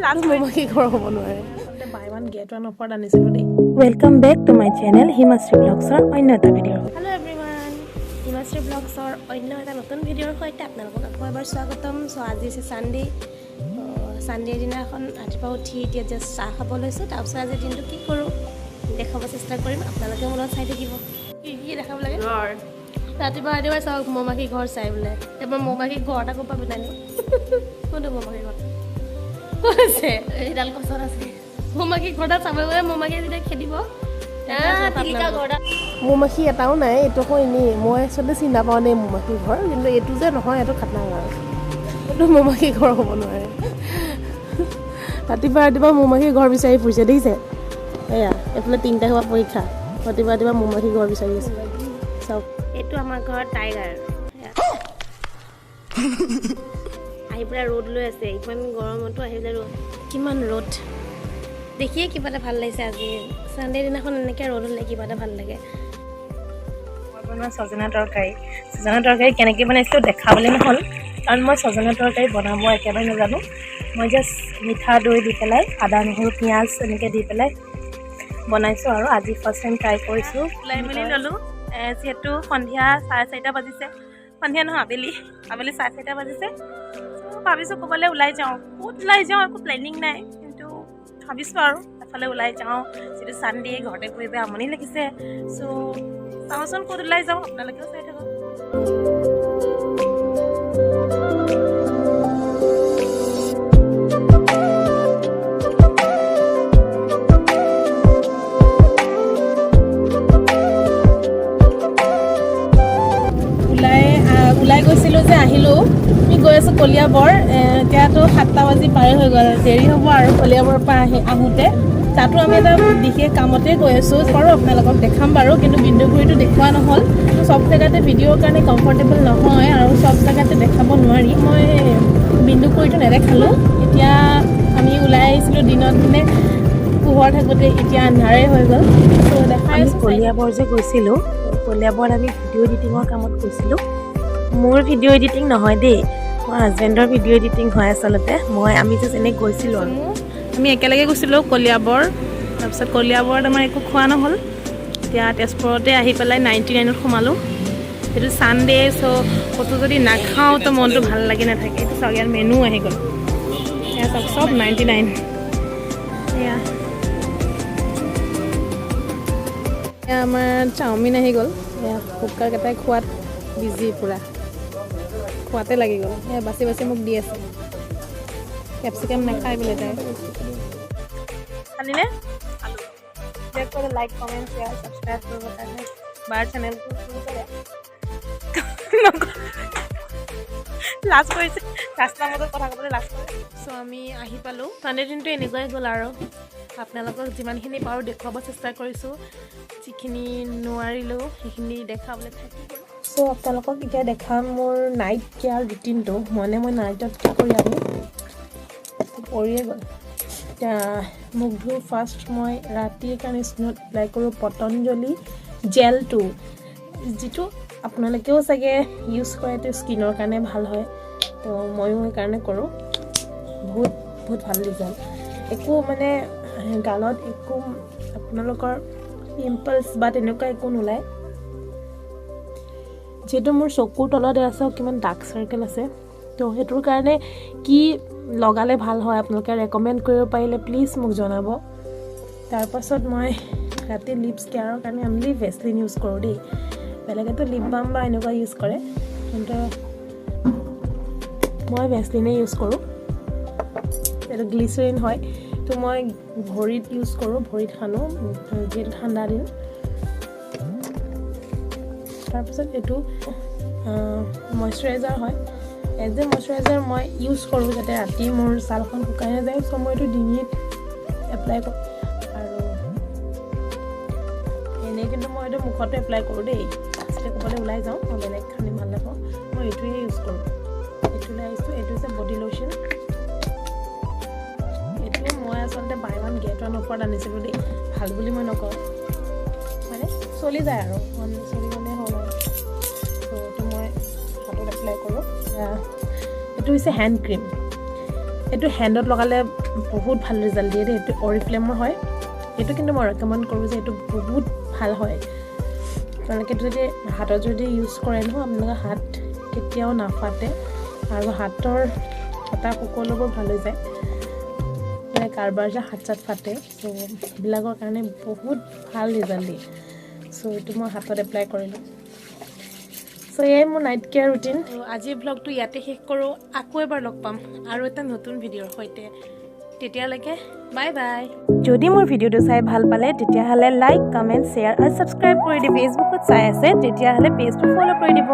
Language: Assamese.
লাষ্ট মমাকি ঘৰ হ'ব নোৱাৰে বাই ওৱান গেট ওৱান অফাৰত আনিছিলোঁ দেই welcome back to my channel Himashree ব্লগছৰ অন্য এটা ভিডিঅ' হেল্ল' এভৰিৱান হিমাশ্ৰী ব্লগছৰ অন্য এটা নতুন ভিডিঅ'ৰ সৈতে আপোনালোকক আকৌ এবাৰ স্বাগতম চ' আজি হৈছে ছানডেৰ দিনাখন ৰাতিপুৱা উঠি এতিয়া জাষ্ট চাহ খাব লৈছোঁ তাৰপিছত আজিৰ দিনটো কি কৰোঁ দেখাব চেষ্টা কৰিম আপোনালোকে মনত চাই থাকিব কি দেখাব লাগে ৰাতিপুৱা চাওক মৌমাখি ঘৰ চাই বোলে এবাৰ মৌমাখি ঘৰ এটা ক'ৰ পৰা গোটাই নিওঁ কোনটো মৌমাখি ঘৰ ক'ত আছে এইডাল গছত আছে মৌমাখি ঘৰটা চাব গ'লে মৌমাখি যেতিয়া খেদিব মৌমাখি এটাও নাই এইটো আকৌ এনেই মই আচলতে চিনি নাপাওঁ দেই মৌমাখি ঘৰ কিন্তু এইটো যে নহয় এইটো খাটনা ঘৰ এইটো মৌমাখি ঘৰ হ'ব নোৱাৰে ৰাতিপুৱা মৌমাখি ঘৰ বিচাৰি ফুৰিছে দেখিছে এয়া এইফালে 3টা হোৱা পৰীক্ষা ৰাতিপুৱা মৌমাখি ঘৰ বিচাৰি আছে চাওক এইটো আমাৰ ঘৰত টাইগাৰ আহি পেলাই ৰ'দ লৈ আছে ইমান গৰমতো আহি পেলাই ৰ'দ কিমান ৰ'দ দেখিয়ে কিবা এটা ভাল লাগিছে আজি ছানডে দিনাখন এনেকৈ ৰ'দ হ'লে কিবা এটা ভাল লাগে মই বনোৱা ছজনা তৰকাৰী কেনেকৈ বনাইছিলোঁ দেখাবলৈ নহ'ল কাৰণ মই ছজনা তৰকাৰী বনাব একেবাৰে নাজানো মই জাষ্ট মিঠা দৈ দি পেলাই আদা নহৰু পিঁয়াজ এনেকৈ দি পেলাই বনাইছোঁ আৰু আজি ফাৰ্ষ্ট টাইম ট্ৰাই কৰিছোঁ ওলাই মেলি ল'লোঁ যিহেতু সন্ধিয়া 4:30 বাজিছে সন্ধিয়া নহয় আবেলি 4:30 বাজিছে ভাবিছোঁ ক'ৰবালৈ ওলাই যাওঁ ক'ত ওলাই যাওঁ একো প্লেনিং নাই কিন্তু ভাবিছোঁ আৰু এফালে ওলাই যাওঁ যিটো ছানডে ঘৰতে বহি বহি আমনি লাগিছে চ' চাওঁচোন ক'ত ওলাই যাওঁ আপোনালোকেও চাই থাকক ওলাই গৈছিলোঁ যে আহিলোঁ আমি গৈ আছোঁ কলিয়াবৰ এতিয়াতো 7টা বাজি পাৰ হৈ গ'ল দেৰি হ'ব আৰু কলিয়াবৰৰ পৰা আহোঁতে তাতো আমি এটা বিশেষ কামতে গৈ আছোঁ বাৰু আপোনালোকক দেখাম বাৰু কিন্তু বিন্দুগুৰিটো দেখুওৱা নহ'ল চব জেগাতে ভিডিঅ'ৰ কাৰণে কমফৰ্টেবল নহয় আৰু চব জেগাতে দেখাব নোৱাৰি মই বিন্দুগুৰিটো নেদেখালোঁ এতিয়া আমি ওলাই আহিছিলোঁ দিনত মানে পোহৰ থাকোঁতে এতিয়া আন্ধাৰেই হৈ গ'ল ত' দেখাই আছোঁ কলিয়াবৰ যে গৈছিলোঁ কলিয়াবৰত আমি ভিডিঅ' এডিটিঙৰ কামত গৈছিলোঁ মোৰ ভিডিঅ' এডিটিং নহয় দেই মোৰ হাজবেণ্ডৰ ভিডিঅ' এডিটিং হয় আচলতে আমি জাষ্ট এনেই গৈছিলোঁ আৰু আমি একেলগে গৈছিলোঁ কলিয়াবৰ তাৰপিছত কলিয়াবৰত আমাৰ একো খোৱা নহ'ল এতিয়া তেজপুৰতে আহি পেলাই 99ত সোমালোঁ সেইটো ছানডে চ' ক'তো যদি নাখাওঁ তো মনটো ভাল লাগি নাথাকে এইটো চাওক ইয়াৰ মেনু আহি গ'ল এয়া চাওক চব 99 এয়া আমাৰ চাওমিন আহি গ'ল এয়া কুকাৰকেইটাই খোৱাত বিজি পূৰা খোৱাতে লাগি গ'ল এয়া বাচি মোক দি আছে কেপচিকাম নাখাই বোলে তাই খালিনে আলু লাইক কমেণ্ট শ্বেয়াৰ ছাবস্ক্ৰাইব কৰিব কাৰণে বাৰ চেনেলটো লাজ কৰিছে ৰাস্তাৰ মাজত কথা ক'বলৈ লাজ কৰে চ' আমি আহি পালোঁ ছানডে দিনটো এনেকুৱাই গ'ল আৰু আপোনালোকক যিমানখিনি পাৰোঁ দেখুৱাব চেষ্টা কৰিছোঁ যিখিনি নোৱাৰিলোঁ সেইখিনি দেখাবলৈ থাকি গ'ল চ' আপোনালোকক এতিয়া দেখাম মোৰ নাইট কেয়াৰ ৰুটিনটো মই নাইটত কি কৰি আহোঁ পৰিয়ে গ'ল এতিয়া মুখ ধুই ফাৰ্ষ্ট মই ৰাতিৰ কাৰণে স্কিনত এপ্লাই কৰোঁ পতঞ্জলি জেলটো যিটো আপোনালোকেও চাগে ইউজ কৰেতো স্কিনৰ কাৰণে ভাল হয় তো ময়ো সেইকাৰণে কৰোঁ বহুত ভাল ৰিজাল্ট একো মানে গালত একো আপোনালোকৰ পিম্পলছ বা তেনেকুৱা একো নোলায় যিহেতু মোৰ চকুৰ তলতে আছে কিমান ডাৰ্ক চাৰ্কেল আছে তো সেইটোৰ কাৰণে কি লগালে ভাল হয় আপোনালোকে ৰেকমেণ্ড কৰিব পাৰিলে প্লিজ মোক জনাব তাৰপাছত মই ৰাতি লিপছ কেয়াৰৰ কাৰণে অনলি ভেচলিন ইউজ কৰোঁ দেই বেলেগেতো লিপ বাম বা এনেকুৱা ইউজ কৰে কিন্তু মই ভেচলিনেই ইউজ কৰোঁ এইটো গ্লিচাৰিন হয় তো মই ভৰিত ইউজ কৰোঁ ভৰিত সানো যিহেতু ঠাণ্ডা দিন তাৰপিছত এইটো মইশ্চাৰাইজাৰ হয় এজ এ মইশ্চাৰাইজাৰ মই ইউজ কৰোঁ যাতে ৰাতি মোৰ ছালখন শুকাই নাযায় চ' মই এইটো ডিঙিত এপ্লাই কৰোঁ আৰু এনেই কিন্তু মই এইটো মুখতো এপ্লাই কৰোঁ দেই যেতিয়া ক'বলৈ ওলাই যাওঁ মই বেলেগ খানি ভাল নাপাওঁ মই এইটোৱে ইউজ কৰোঁ এইটো লৈ আহিছোঁ এইটো হৈছে বডি লোশ্যন এইটো মই আচলতে বাই ওৱান গেট ওৱান অফাৰত আনিছিলোঁ দেই ভাল বুলি মই নকওঁ মানে চলি যায় আৰু চলি মানে হ'ল আৰু ত' এইটো মই হাতত এপ্লাই কৰোঁ এইটো হৈছে হেণ্ড ক্ৰীম এইটো হেণ্ডত লগালে বহুত ভাল ৰিজাল্ট দিয়ে দেই। এইটো অৰিফ্লেমৰ হয়। এইটো কিন্তু মই ৰেকমেণ্ড কৰোঁ যে এইটো বহুত ভাল হয়। আপোনালোকে যদি হাতত যদি ইউজ কৰে নহয় আপোনালোকৰ হাত কেতিয়াও নাফাটে আৰু হাতৰ ফটা সকলোবোৰ ভাল হৈ যায়। মানে কাৰোবাৰ যে হাত চাত ফাটে চ' এইবিলাকৰ কাৰণে বহুত ভাল ৰিজাল্ট দিয়ে। চ' এইটো মই হাতত এপ্লাই কৰিলোঁ। চ' এয়াই মোৰ নাইট কেয়াৰ ৰুটিন। আজিৰ ব্লগটো ইয়াতে শেষ কৰোঁ। আকৌ এবাৰ লগ পাম আৰু এটা নতুন ভিডিঅ'ৰ সৈতে। তেতিয়ালৈকে বাই বাই। যদি মোৰ ভিডিঅ'টো চাই ভাল পালে তেতিয়াহ'লে লাইক, কমেণ্ট, শ্বেয়াৰ আৰু ছাবস্ক্ৰাইব কৰি দিব। ফেচবুকত চাই আছে তেতিয়াহ'লে পেজটো ফ'ল' কৰি দিব।